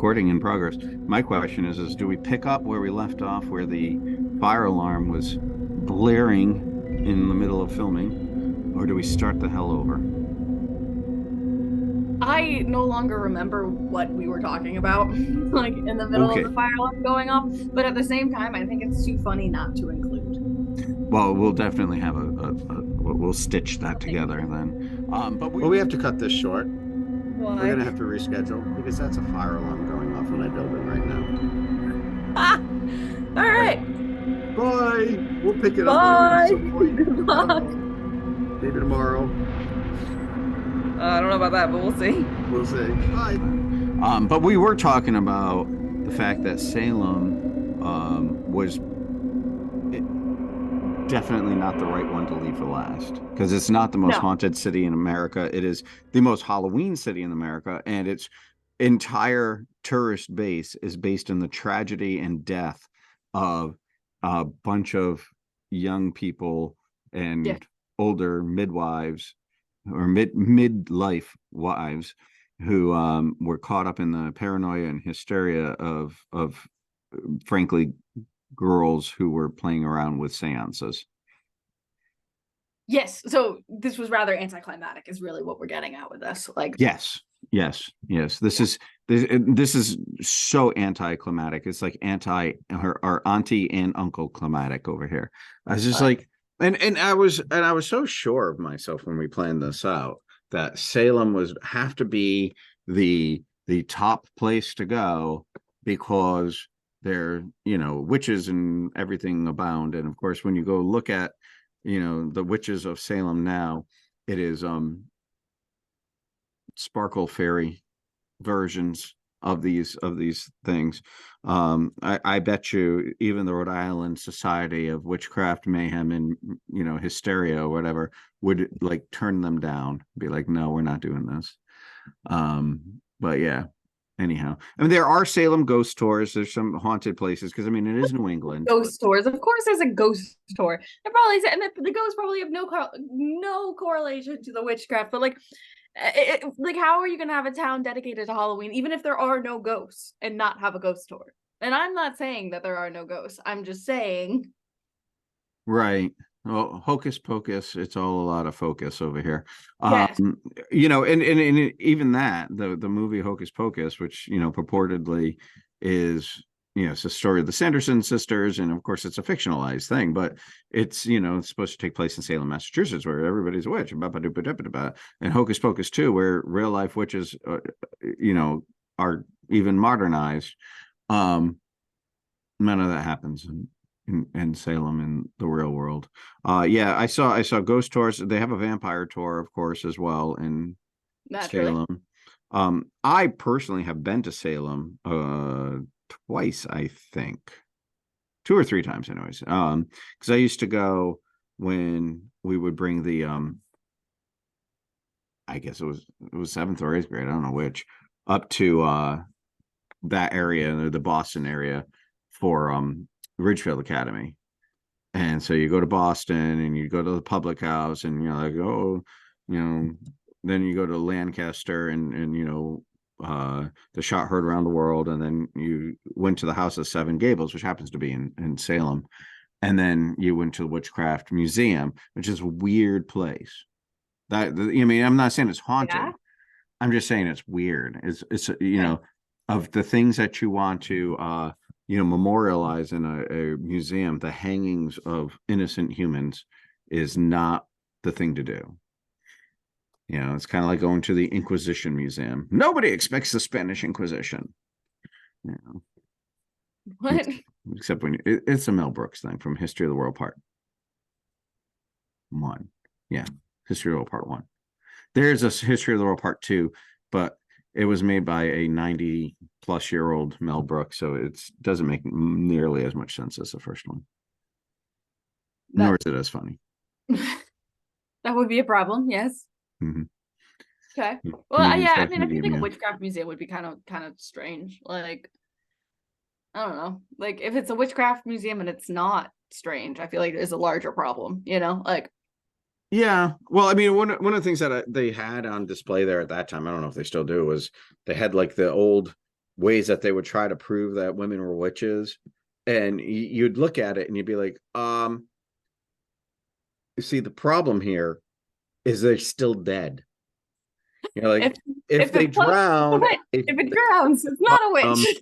recording in progress. My question is do we pick up where we left off, where the fire alarm was blaring in the middle of filming, or do we start the hell over? I no longer remember what we were talking about, like in the middle of Okay. the fire alarm going off. But at the same time, I think it's too funny not to include. Well, we'll definitely have we'll stitch that I'll take a together picture. then. But Well, we have to cut this short. We're Why? gonna have to reschedule because that's a fire alarm going off in my building right now. Ah! All All right. right. Bye. We'll pick it up at Bye. some point. Good I don't luck. know. Maybe tomorrow. I don't know about that, but we'll see. We'll see. Bye. but we were talking about the fact that Salem was definitely not the right one to leave for last, because it's not the most No. haunted city in America. It is the most Halloween city in America, and its entire tourist base is based in the tragedy and death of a bunch of young people Yeah. and older midwives or midlife wives who were caught up in the paranoia and hysteria of frankly girls who were playing around with seances. Yes. So this was rather anticlimactic, is really what we're getting at with this. Like, Yes, yes. This yeah. is this is so anticlimactic. It's like anti or auntie and uncle climatic over here. I was just Uh, like, and I was so sure of myself when we planned this out that Salem was have to be the top place to go because they're witches and everything abound. And of course, when you go look at the witches of Salem now, it is sparkle fairy versions of these things. I bet you even the Rhode Island Society of Witchcraft, Mayhem, and Hysteria or whatever would like turn them down, be like, no, we're not doing this. But yeah. Anyhow, I mean, there are Salem ghost tours. There's some haunted places because I mean, it is New England. Ghost tours. Of course, there's a ghost tour. It probably and the ghosts probably have no correlation to the witchcraft. But like, like, how are you gonna have a town dedicated to Halloween, even if there are no ghosts, and not have a ghost tour? And I'm not saying that there are no ghosts. I'm just saying, Right. Well, hocus pocus, it's all a lot of focus over here. Um, yes, and even that, the movie Hocus Pocus, which, purportedly is, it's a story of the Sanderson sisters, and of course it's a fictionalized thing, but it's supposed to take place in Salem, Massachusetts, where everybody's a witch, and Hocus Pocus 2, where real life witches, are even modernized. Um, None of that happens in Salem in the real world. Yeah, I saw ghost tours. They have a vampire tour, of course, as well in naturally. Salem. I personally have been to Salem twice, I think. Two or three times, anyways. Because I used to go when we would bring the I guess it was seventh or eighth grade, I don't know which, up to that area, the Boston area, for Ridgefield Academy. And so you go to Boston and you go to the public house and you're like, oh, you know, then you go to Lancaster and the shot heard around the world. And then you went to the House of Seven Gables, which happens to be in Salem. And then you went to the Witchcraft Museum, which is a weird place. I'm not saying it's haunted. Yeah. I'm just saying it's weird. It's Okay. of the things that you want to memorialize in a museum, the hangings of innocent humans is not the thing to do. It's kind of like going to the Inquisition Museum. Nobody expects the Spanish Inquisition. You know, What? except when it's a Mel Brooks thing from History of the World Part One. Yeah, History of the World Part One. There's a History of the World Part Two, but it was made by a 90-plus-year-old Mel Brooks, so it doesn't make nearly as much sense as the first one, nor That is it as funny. that would be a problem. Yes. Mm-hmm. Okay. Well, Comedians yeah. I have mean, I feel like a comedian. witchcraft museum would be kind of strange. Like, I don't know. Like, if it's a witchcraft museum and it's not strange, I feel like there's a larger problem. Like, Yeah, well, I mean, one of the things that they had on display there at that time, I don't know if they still do, was they had like the old ways that they would try to prove that women were witches, and you'd look at it and you'd be like, you see, the problem here is they're still dead. Like, if they drown, if it drowns, it's not a witch.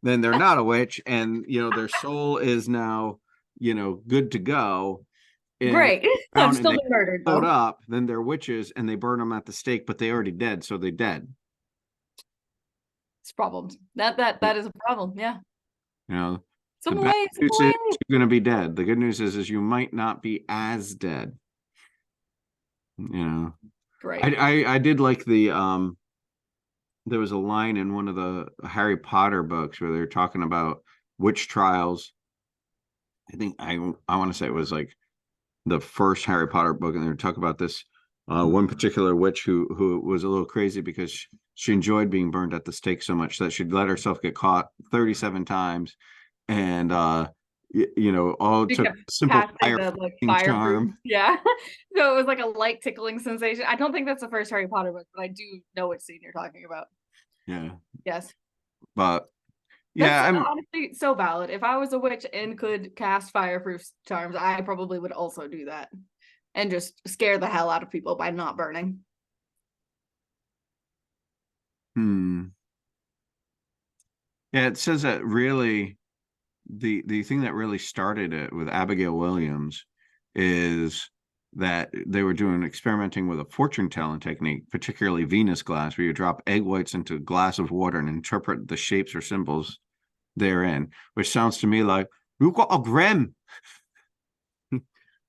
then they're not a witch, and their soul is now good to go. Great. I'm still been murdered though. Up, then they're witches and they burn them at the stake, but they already dead, so they dead. It's problems. That is a problem. Yeah. The bad news is you're going to be dead. The good news is you might not be as dead. Great. I did like the there was a line in one of the Harry Potter books where they're talking about witch trials. I think I want to say it was like the first Harry Potter book, and they talk about this one particular witch who was a little crazy because she enjoyed being burned at the stake so much that she'd let herself get caught 37 times, and all took simple fire charm. Yeah. So it was like a light tickling sensation. I don't think that's the first Harry Potter book, but I do know which scene you're talking about. Yeah. Yes. But yeah, I'm honestly so valid. If I was a witch and could cast fireproof charms, I probably would also do that and just scare the hell out of people by not burning. Yeah, it says that really the thing that really started it with Abigail Williams is that they were experimenting with a fortune telling technique, particularly Venus glass, where you drop egg whites into a glass of water and interpret the shapes or symbols therein, which sounds to me like, you've got a grim.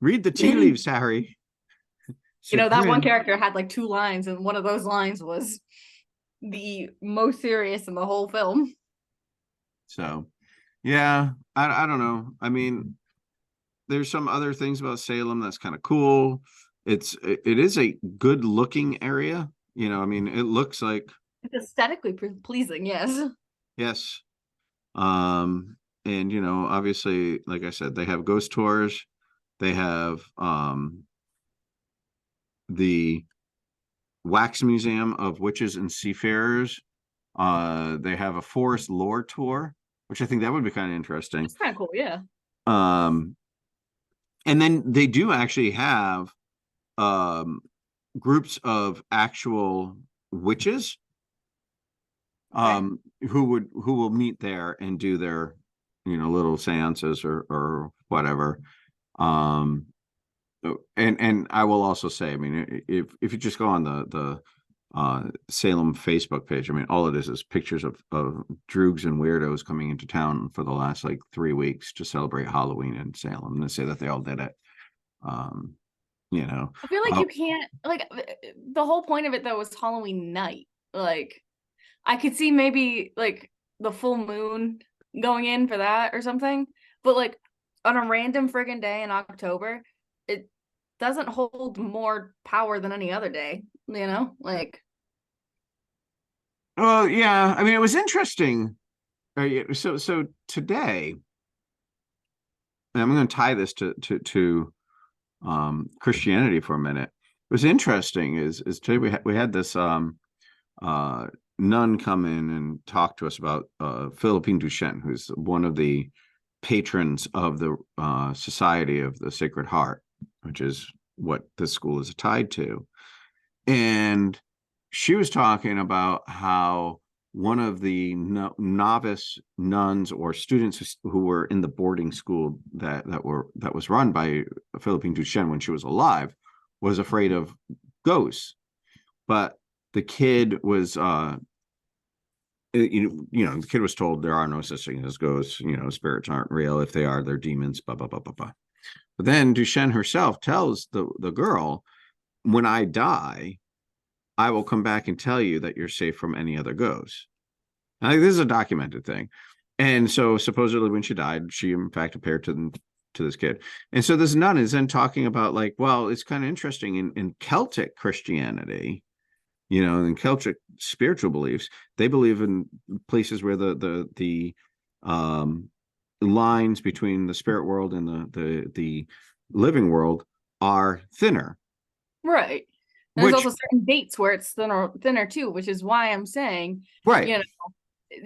Read the tea leaves, Harry. That one character had like 2 lines, and one of those lines was the most serious in the whole film. So, yeah, I don't know. I mean, there's some other things about Salem that's kind of cool. It is a good looking area. I mean, it looks like it's aesthetically pleasing. Yes. And obviously, like I said, they have ghost tours. They have the Wax Museum of Witches and Seafarers. They have a forest lore tour, which I think that would be kind of interesting. It's kind of cool, yeah. And then they do actually have groups of actual witches who will meet there and do their little seances or whatever. And I will also say, I mean, if you just go on the Salem Facebook page, I mean, all it is pictures of droogs and weirdos coming into town for the last like 3 weeks to celebrate Halloween in Salem, and they say that they all did it. I feel like you can't, like, the whole point of it though was Halloween night. Like, I could see maybe like the full moon going in for that or something, but like on a random friggin' day in October, it doesn't hold more power than any other day, like. Oh yeah, I mean, it was interesting. So today, and I'm going to tie this to Christianity for a minute. It was interesting is today we had this nun come in and talk to us about Philippine Duchenne, who's one of the patrons of the Society of the Sacred Heart, which is what this school is tied to. And she was talking about how one of the novice nuns or students who were in the boarding school that was run by Philippine Duchenne when she was alive was afraid of ghosts, but the kid was the kid was told there are no such things as ghosts. Spirits aren't real. If they are, they're demons. Blah blah blah blah blah. But then Duchenne herself tells the girl, "When I die, I will come back and tell you that you're safe from any other ghosts." I think this is a documented thing. And so supposedly when she died, she in fact appeared to this kid. And so this nun is then talking about like, well, it's kind of interesting in Celtic Christianity, in Celtic spiritual beliefs, they believe in places where the lines between the spirit world and the living world are thinner. Right. There's also certain dates where it's thinner too, which is why I'm saying, right.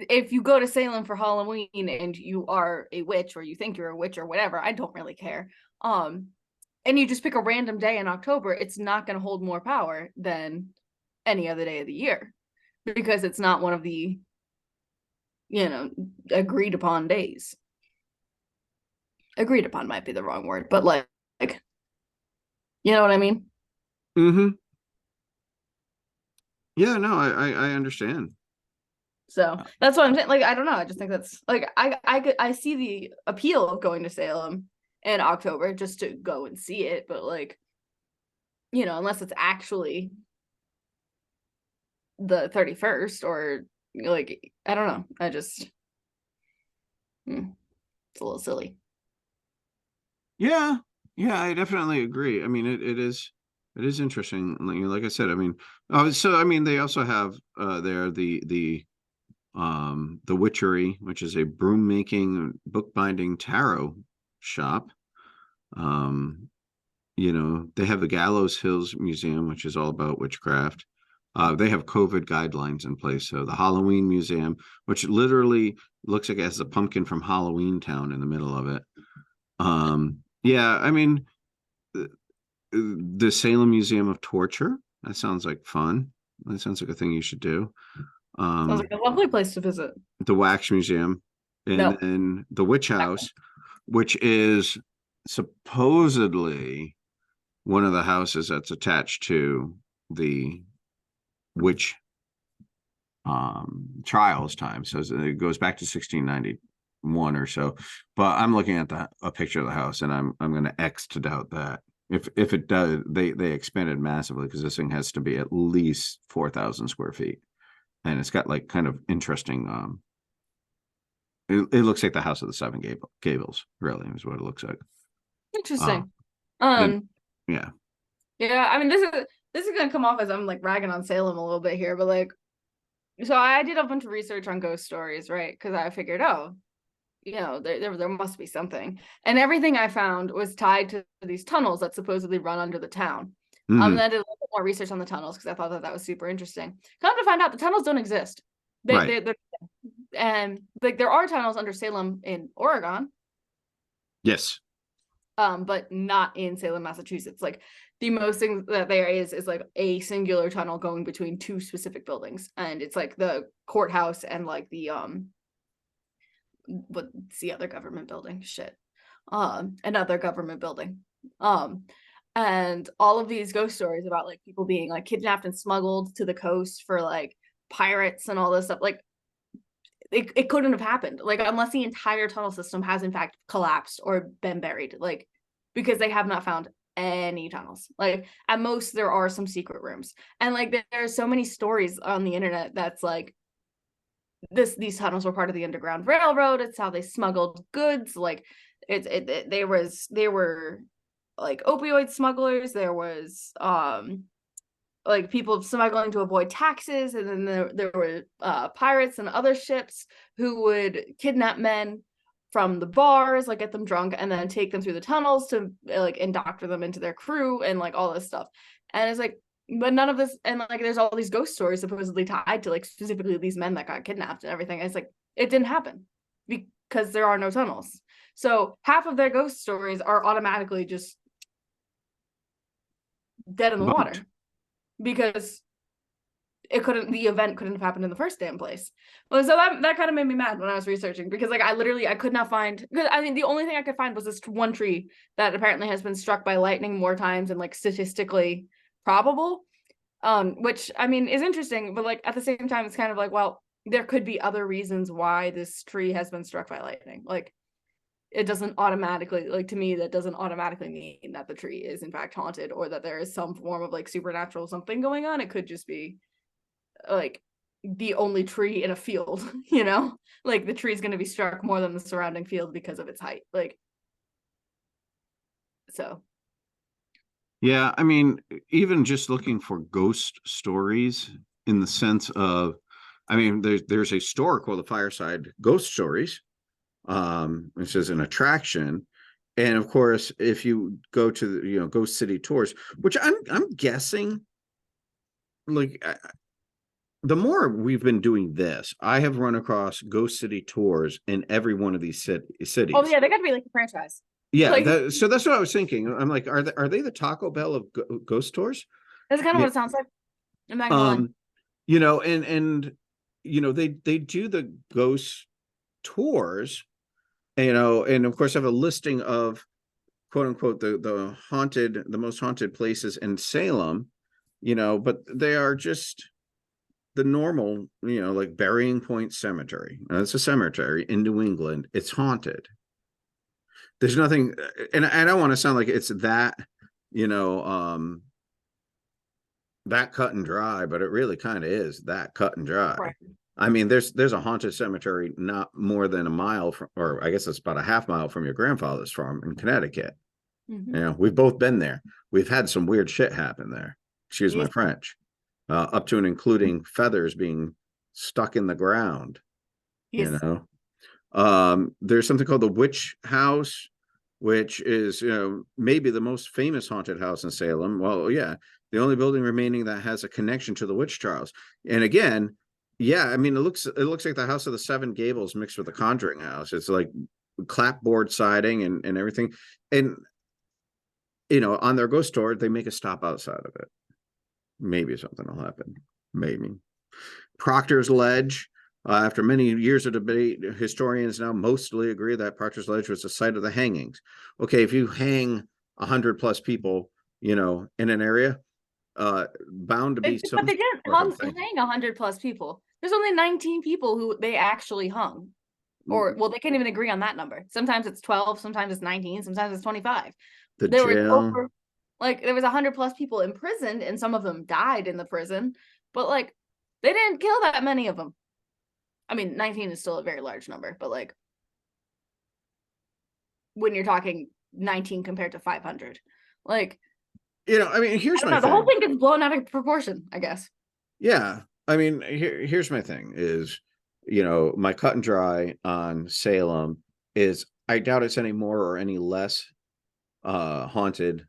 if you go to Salem for Halloween and you are a witch, or you think you're a witch or whatever, I don't really care. And you just pick a random day in October, it's not going to hold more power than any other day of the year, because it's not one of the, agreed upon days. Agreed upon might be the wrong word, but like you know what I mean? Mm-hmm. Yeah, no, I understand. So that's what I'm saying. Like, I don't know. I just think that's like I see the appeal of going to Salem in October just to go and see it, but like, unless it's actually the 31st, or like, I don't know. I just it's a little silly. Yeah, yeah, I definitely agree. I mean, it is interesting. Like I said, I mean, so I mean, they also have there the Witchery, which is a broom making, bookbinding tarot shop. They have the Gallows Hills Museum, which is all about witchcraft. They have COVID guidelines in place. So the Halloween Museum, which literally looks like it has a pumpkin from Halloween Town in the middle of it. Yeah, I mean, the Salem Museum of Torture, that sounds like fun. That sounds like a thing you should do. Sounds like a lovely place to visit. The Wax Museum, and No. then the Witch House, which is supposedly one of the houses that's attached to the witch trials time. So it goes back to 1691 or so. But I'm looking at a picture of the house, and I'm going to X to doubt that. If it does, they expanded massively, because this thing has to be at least 4,000 square feet, and it's got like kind of interesting. It looks like the House of the Seven Gables. Really, is what it looks like. Interesting. And, yeah. Yeah, I mean, this is gonna come off as I'm like ragging on Salem a little bit here, but like, so I did a bunch of research on ghost stories, right? Because I figured, there must be something, and everything I found was tied to these tunnels that supposedly run under the town. And Mhm. then I did a little bit more research on the tunnels because I thought that was super interesting. Come to find out, the tunnels don't exist. Right. And like there are tunnels under Salem in Oregon, Yes. but not in Salem, Massachusetts. Like the most thing that there is like a singular tunnel going between two specific buildings, and it's like the courthouse and like the what's the other government building? Shit. Another government building. And all of these ghost stories about like people being like kidnapped and smuggled to the coast for like pirates and all this stuff, like it couldn't have happened, like, unless the entire tunnel system has in fact collapsed or been buried, like, because they have not found any tunnels. Like at most there are some secret rooms, and like there are so many stories on the internet that's like these tunnels were part of the Underground Railroad. It's how they smuggled goods. Like they were like opioid smugglers. There was like people smuggling to avoid taxes, and then there were pirates and other ships who would kidnap men from the bars, like get them drunk, and then take them through the tunnels to like indoctor them into their crew and like all this stuff. And it's like, but none of this, and like there's all these ghost stories supposedly tied to like specifically these men that got kidnapped and everything. And it's like it didn't happen because there are no tunnels. So half of their ghost stories are automatically just dead in the water, Bumped. because the event couldn't have happened in the first damn place. Well, so that kind of made me mad when I was researching, because like I could not find, because I mean the only thing I could find was this one tree that apparently has been struck by lightning more times than like statistically probable, which I mean is interesting, but like at the same time it's kind of like, well, there could be other reasons why this tree has been struck by lightning. Like it doesn't automatically, like, to me that doesn't automatically mean that the tree is in fact haunted, or that there is some form of like supernatural something going on. It could just be like the only tree in a field, like the tree is going to be struck more than the surrounding field because of its height. Like, so Yeah, I mean, even just looking for ghost stories, in the sense of, I mean, there's a store called the Fireside Ghost Stories, which is an attraction. And of course, if you go to the, Ghost City tours, which I'm guessing, like the more we've been doing this, I have run across ghost city tours in every one of these cities. Oh yeah, they got to be like a franchise. Yeah, Like, so that's what I was thinking. I'm like, are they the Taco Bell of ghost tours? that's kind of Yeah. what it sounds like. I'm not gonna lie. You know, and they do the ghost tours, and of course have a listing of quote unquote the most haunted places in Salem, but they are just the normal, like Burying Point Cemetery. Now, it's a cemetery in New England. It's haunted. There's nothing, and I don't want to sound like it's that, you know, that cut and dry, but it really kind of is that cut and dry. Right. I mean, there's a haunted cemetery not more than a mile from, or I guess it's about a half mile from your grandfather's farm in Connecticut. We've both been there. We've had some weird shit happen there. Excuse my Yes. French. Up to and including feathers being stuck in the ground. Yes. There's something called the Witch House, which is maybe the most famous haunted house in Salem. Well, yeah, the only building remaining that has a connection to the witch trials. And again, yeah, I mean, it looks like the House of the Seven Gables mixed with the Conjuring house. It's like clapboard siding and everything. And on their ghost tour, they make a stop outside of it. Maybe something will happen. Maybe. Proctor's Ledge. After many years of debate, historians now mostly agree that Proctor's Ledge was the site of the hangings. Okay, if you hang 100+ people, in an area, bound to be some. But they didn't hang 100+ people. There's only 19 people who they actually hung. Or, well, they can't even agree on that number. Sometimes it's 12, sometimes it's 19, sometimes it's 25. There was 100+ people imprisoned, and some of them died in the prison. But like, they didn't kill that many of them. I mean, 19 is still a very large number, but like, when you're talking 19 compared to 500, like, I mean, here's my thing. The whole thing gets blown out of proportion, I guess. Yeah, I mean, here's my thing is, my cut and dry on Salem is I doubt it's any more or any less haunted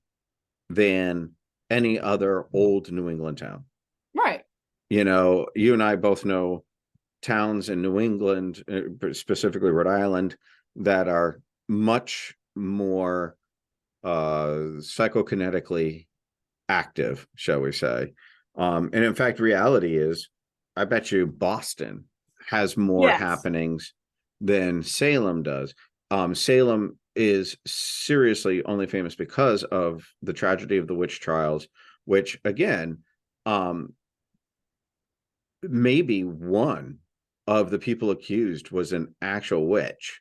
than any other old New England town. Right. You and I both know towns in New England, specifically Rhode Island, that are much more psychokinetically active, shall we say. And in fact, reality is, I bet you Boston has more happenings than Salem does. Salem is seriously only famous because of the tragedy of the witch trials, which again, maybe one of the people accused was an actual witch,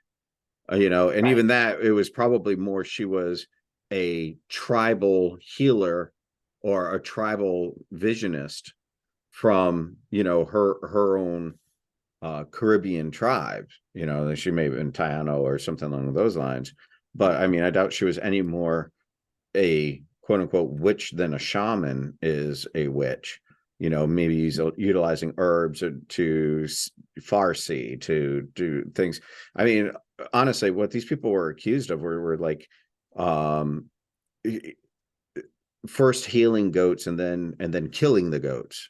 and right. Even that, it was probably more she was a tribal healer or a tribal visionist from her own Caribbean tribes. She may have been Taino or something along those lines, but I mean, I doubt she was any more a quote unquote witch than a shaman is a witch. Maybe he's utilizing herbs to Farsi to do things. I mean, honestly, what these people were accused of were like first healing goats and then killing the goats,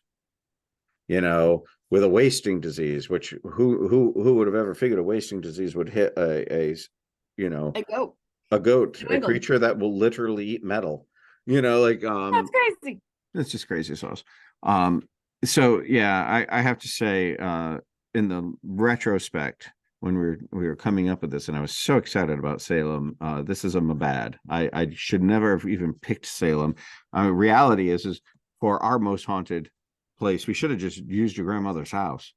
with a wasting disease, which who would have ever figured a wasting disease would hit a goat, a creature that will literally eat metal, that's crazy. It's just crazy sauce. So yeah, I have to say, in the retrospect, when we were coming up with this, and I was so excited about Salem, this is my bad. I should never have even picked Salem. Reality is for our most haunted place, we should have just used your grandmother's house.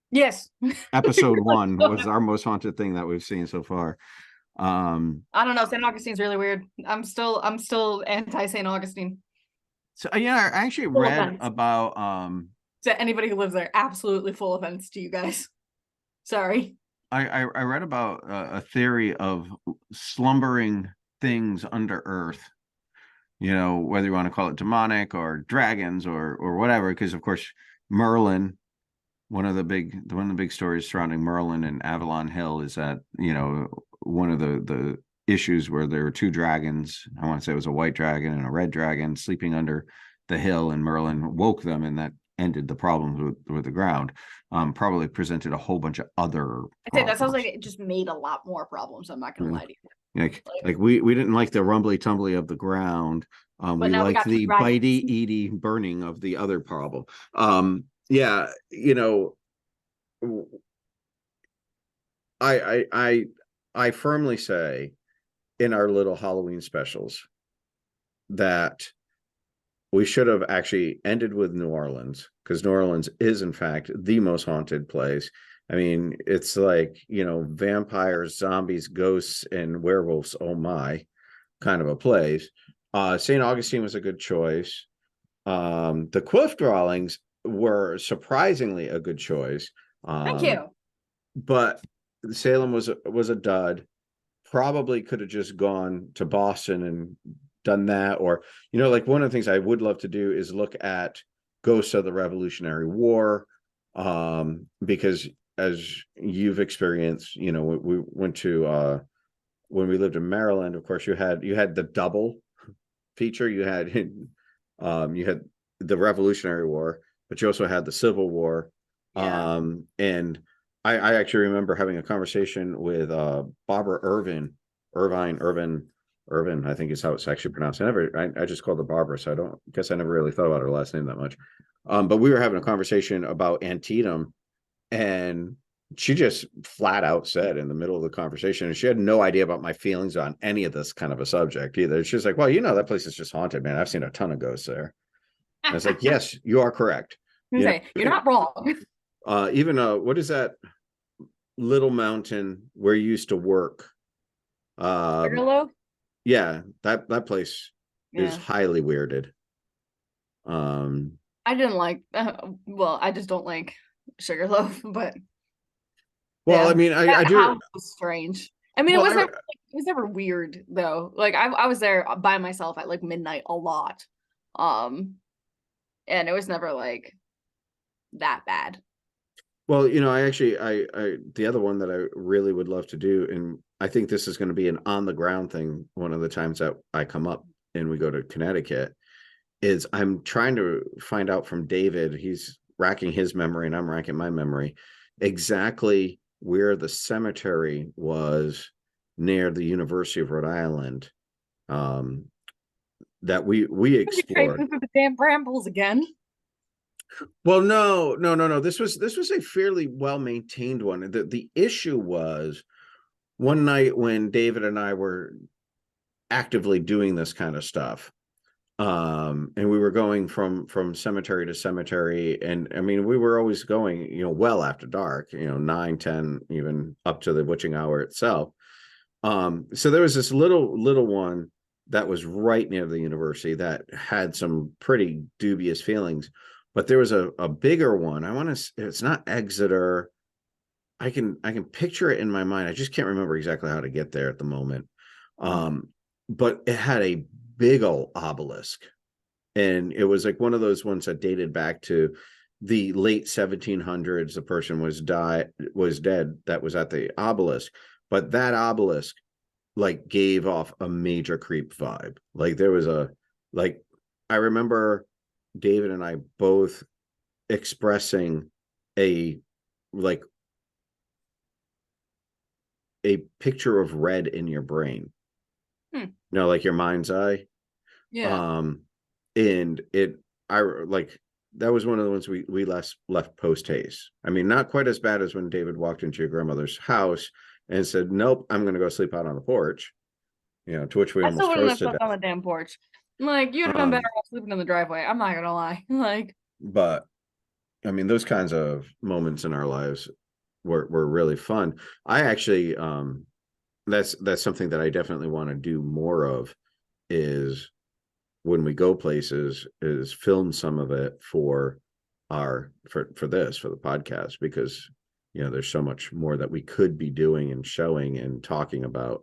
Yes. Episode 1 was our most haunted thing that we've seen so far. I don't know. St. Augustine's really weird. I'm still anti St. Augustine. So yeah, I actually read about to anybody who lives there, absolutely full offense to you guys. Sorry. I read about a theory of slumbering things under earth, whether you want to call it demonic or dragons or whatever, because of course Merlin, one of the big stories surrounding Merlin and Avalon Hill is that one of the issues where there were two dragons, I want to say it was a white dragon and a red dragon, sleeping under the hill, and Merlin woke them, and that ended the problems with the ground, probably presented a whole bunch of other I say that sounds like problems. it just made a lot more problems. I'm not gonna lie to you. Like we didn't like the rumbly tumbly of the ground. But We now we liked got the dragons. bitey eaty burning of the other problem. Yeah, I firmly say in our little Halloween specials that we should have actually ended with New Orleans, because New Orleans is in fact the most haunted place. I mean, it's like, vampires, zombies, ghosts, and werewolves, oh my, kind of a place. St. Augustine was a good choice. The cliff dwellings were surprisingly a good choice. Thank you. But Salem was a dud. Probably could have just gone to Boston and done that. Or, like one of the things I would love to do is look at Ghosts of the Revolutionary War. Because as you've experienced, we went to when we lived in Maryland, of course, you had the double feature. You had the Revolutionary War, but you also had the Civil War. Yeah. And I actually remember having a conversation with Barbara Irvin, I think is how it's actually pronounced. I just called her Barbara, so I never really thought about her last name that much. But we were having a conversation about Antietam, and she just flat out said in the middle of the conversation, and she had no idea about my feelings on any of this kind of a subject either. She's like, well, that place is just haunted, man. I've seen a ton of ghosts there. And it's like, yes, you are correct. You're not wrong. Even what is that little mountain where you used to work? Sugarloaf? Yeah, that place is Yeah. highly weirded. I didn't like. Well, I just don't like Sugarloaf, but Well, yeah, I mean, I that do. house was strange. I mean, Well, it was never weird though. Like I was there by myself at like midnight a lot, and it was never like that bad. well, I the other one that I really would love to do, and I think this is going to be an on the ground thing. One of the times that I come up and we go to Connecticut is I'm trying to find out from David. He's racking his memory, and I'm racking my memory, exactly where the cemetery was near the University of Rhode Island, that we explored. Through the damn brambles again. Well, no. This was a fairly well maintained one. The issue was one night when David and I were actively doing this kind of stuff. And we were going from cemetery to cemetery, and I mean, we were always going, well after dark, 9, 10, even up to the witching hour itself. So there was this little one that was right near the university that had some pretty dubious feelings, but there was a bigger one. It's not Exeter. I can picture it in my mind. I just can't remember exactly how to get there at the moment. But it had a big old obelisk, and it was like one of those ones that dated back to the late 1700s. The person was dead that was at the obelisk, but that obelisk like gave off a major creep vibe. Like there was I remember David and I both expressing a like a picture of red in your brain. Like your mind's eye. Yeah. And I like that was one of the ones we left post haste. I mean, not quite as bad as when David walked into your grandmother's house and said, nope, I'm gonna go sleep out on the porch, to which we I still almost wouldn't froze have to slept on death. the damn porch. Like you'd have been better off sleeping in the driveway. I'm not gonna lie. Like, But I mean, those kinds of moments in our lives were really fun. I actually that's something that I definitely want to do more of, is when we go places, is film some of it for the podcast, because there's so much more that we could be doing and showing and talking about.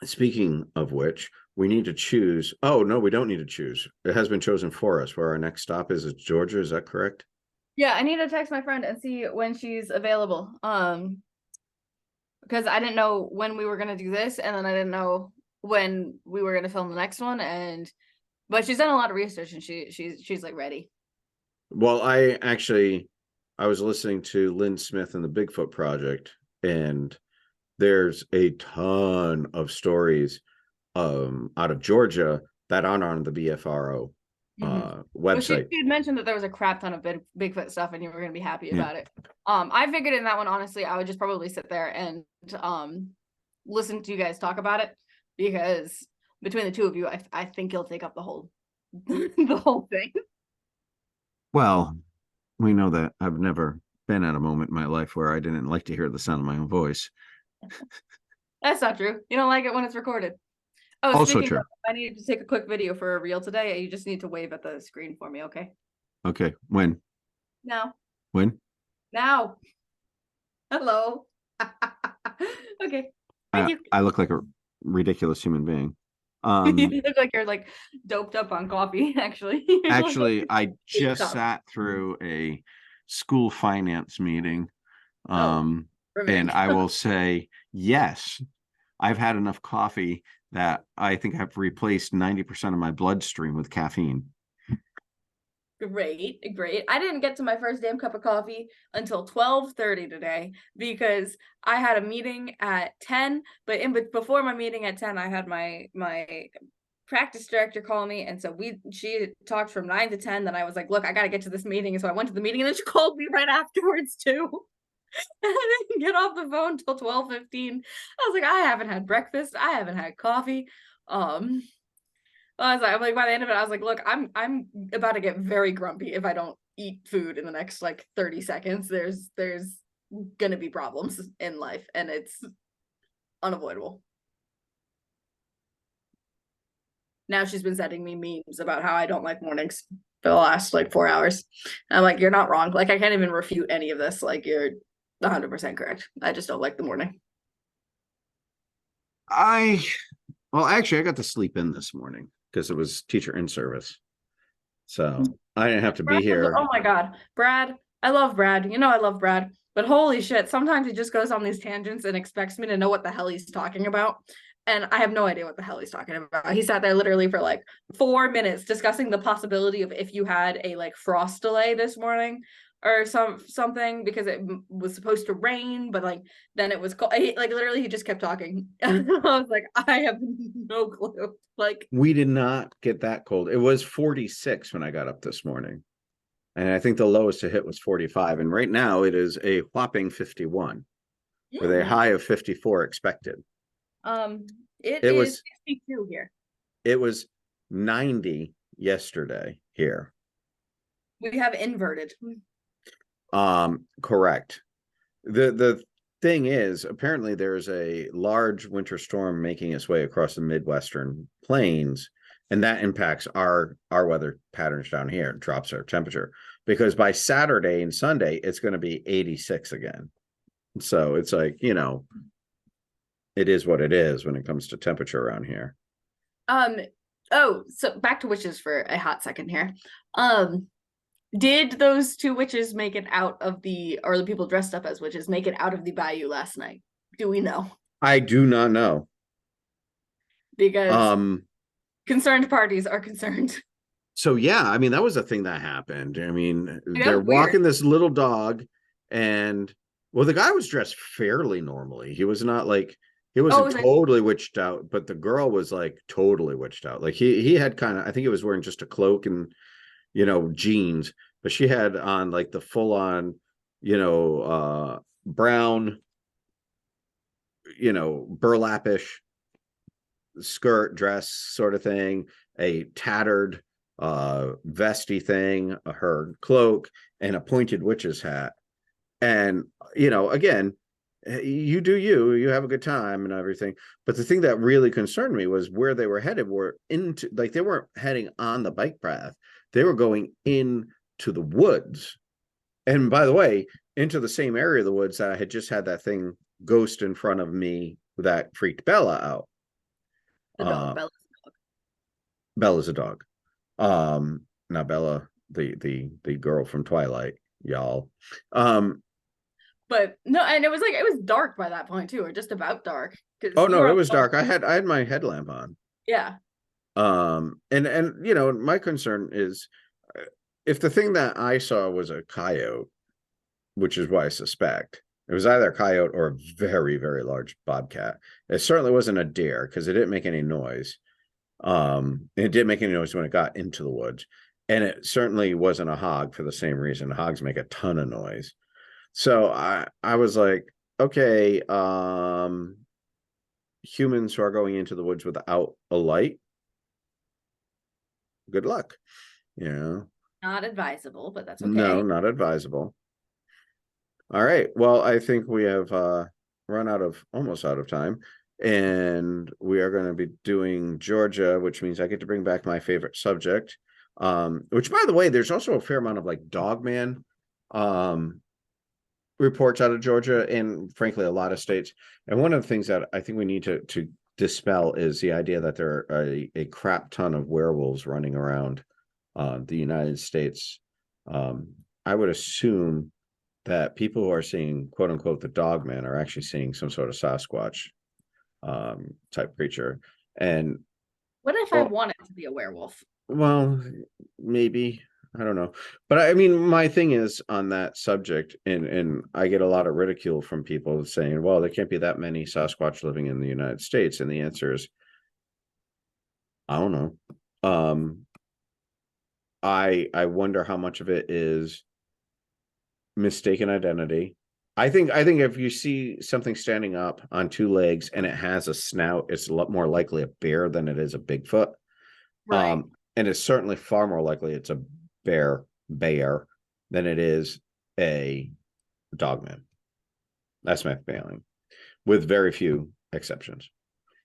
Speaking of which, we need to choose. Oh no, we don't need to choose. It has been chosen for us. Where our next stop is Georgia. Is that correct? yeah, I need to text my friend and see when she's available. Because I didn't know when we were gonna do this, and then I didn't know when we were gonna film the next one, and But she's done a lot of research and she's like ready. Well, I was listening to Lynn Smith and the Bigfoot Project, and there's a ton of stories out of Georgia that aren't on the BFRO Well, website. she had mentioned that there was a crap ton of Bigfoot stuff and you were going to be happy Yeah. about it. I figured in that one, honestly, I would just probably sit there and listen to you guys talk about it, because between the two of you, I think you'll take up the whole the whole thing. Well, we know that I've never been at a moment in my life where I didn't like to hear the sound of my own voice. That's not true. You don't like it when it's recorded. Oh, Also speaking true. of, I need to take a quick video for a reel today. You just need to wave at the screen for me, okay? Okay. When? Now. Now? Hello. Okay. Thank you. I look like a ridiculous human being. You look like you're like doped up on coffee, actually. Actually, I just cup. sat through a school finance meeting. Revenge. And I will say, yes, I've had enough coffee that I think I've replaced 90% of my bloodstream with caffeine. Great. I didn't get to my first damn cup of coffee until 12:30 today, because I had a meeting at 10, but before my meeting at 10, I had my practice director call me, and so she talked from 9 to 10. Then I was like, look, I gotta get to this meeting, and so I went to the meeting, and then she called me right afterwards too. And I didn't get off the phone till 12:15. I was like, I haven't had breakfast, I haven't had coffee. I'm like, by the end of it, I was like, look, I'm about to get very grumpy if I don't eat food in the next like 30 seconds. There's gonna be problems in life, and it's unavoidable. Now she's been sending me memes about how I don't like mornings for the last like 4 hours. And I'm like, you're not wrong. Like, I can't even refute any of this. Like, you're 100% correct. I just don't like the morning. Well, actually, I got to sleep in this morning because it was teacher in service. So I didn't have to be here. Oh my God. Brad. I love Brad. You know, I love Brad. But holy shit, sometimes he just goes on these tangents and expects me to know what the hell he's talking about. And I have no idea what the hell he's talking about. He sat there literally for like 4 minutes discussing the possibility of if you had a like frost delay this morning or something, because it was supposed to rain, but like then it was cold. Like literally he just kept talking. And I was like, I have no clue. Like, we did not get that cold. It was 46 when I got up this morning. And I think the lowest to hit was 45. And right now it is a whopping 51 with a high of 54 expected. It is 62 here. It was 90 yesterday here. We have inverted. Correct. The thing is, apparently there's a large winter storm making its way across the Midwestern plains, and that impacts our weather patterns down here. It drops our temperature, because by Saturday and Sunday it's going to be 86 again. So it's like, you know, it is what it is when it comes to temperature around here. Oh, so back to witches for a hot second here. Did those two witches make it out of or the people dressed up as witches make it out of the bayou last night? Do we know? I do not know. Because concerned parties are concerned. So yeah, I mean, that was a thing that happened. I mean, Yeah, they're weird. walking this little dog, and well, the guy was dressed fairly normally. He was not like, he wasn't totally witched out, but the girl was like totally witched out. Like he had kind of, I think he was wearing just a cloak and, you know, jeans, but she had on like the full on, you know, brown, you know, burlapish skirt dress sort of thing, a tattered vesty thing, her cloak, and a pointed witch's hat. And, you know, again, you do you have a good time and everything, but the thing that really concerned me was where they were headed. Were into, like, they weren't heading on the bike path, they were going into the woods. And by the way, into the same area of the woods that I had just had that thing ghost in front of me that freaked Bella out. The dog. Bella's a dog. Bella's a dog. Not Bella, the girl from Twilight, y'all. But no, and it was dark by that point too, or just about dark. Oh no, it was dark. I had my headlamp on. Yeah. And you know, my concern is if the thing that I saw was a coyote, which is what I suspect, it was either a coyote or a very, very large bobcat. It certainly wasn't a deer because it didn't make any noise. It didn't make any noise when it got into the woods. And it certainly wasn't a hog for the same reason. Hogs make a ton of noise. So I was like, okay, humans who are going into the woods without a light, good luck. You know, Not advisable, but that's no, okay. not advisable. All right. Well, I think we have run almost out of time. And we are going to be doing Georgia, which means I get to bring back my favorite subject. Which by the way, there's also a fair amount of like dogman reports out of Georgia and frankly a lot of states. And one of the things that I think we need to dispel is the idea that there are a crap ton of werewolves running around the United States. I would assume that people who are seeing quote unquote the dogman are actually seeing some sort of Sasquatch type creature. And What if I wanted to be a werewolf? well, maybe. I don't know. But I mean, my thing is on that subject, and I get a lot of ridicule from people saying, well, there can't be that many Sasquatch living in the United States. And the answer is, I don't know. I wonder how much of it is mistaken identity. I think if you see something standing up on two legs and it has a snout, it's a lot more likely a bear than it is a Bigfoot. Right. And it's certainly far more likely it's a bear than it is a dogman. That's my feeling, with very few exceptions.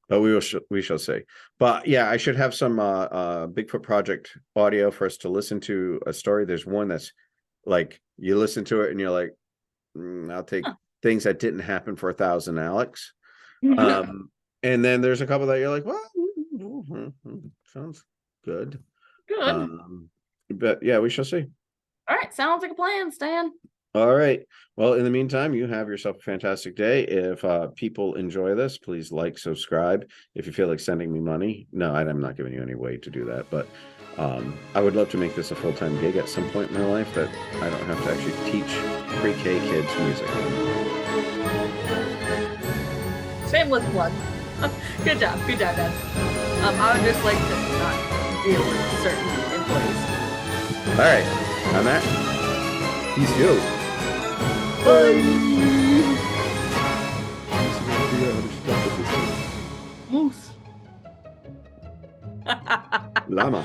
But we shall see. But yeah, I should have some Bigfoot Project audio for us to listen to a story. There's one that's like you listen to it and you're like, I'll take things that didn't happen for 1,000 Alex. And then there's a couple that you're like, well, sounds good. Good. But yeah, we shall see. All right. Sounds like a plan, Stan. All right. Well, in the meantime, you have yourself a fantastic day. If people enjoy this, please like, subscribe. If you feel like sending me money, no, I'm not giving you any way to do that. But I would love to make this a full-time gig at some point in my life that I don't have to actually teach pre-K kids music. Shameless plug. Good job, guys. I would just like to not deal with certain employees. All right, on that, peace out. Moose. Llama.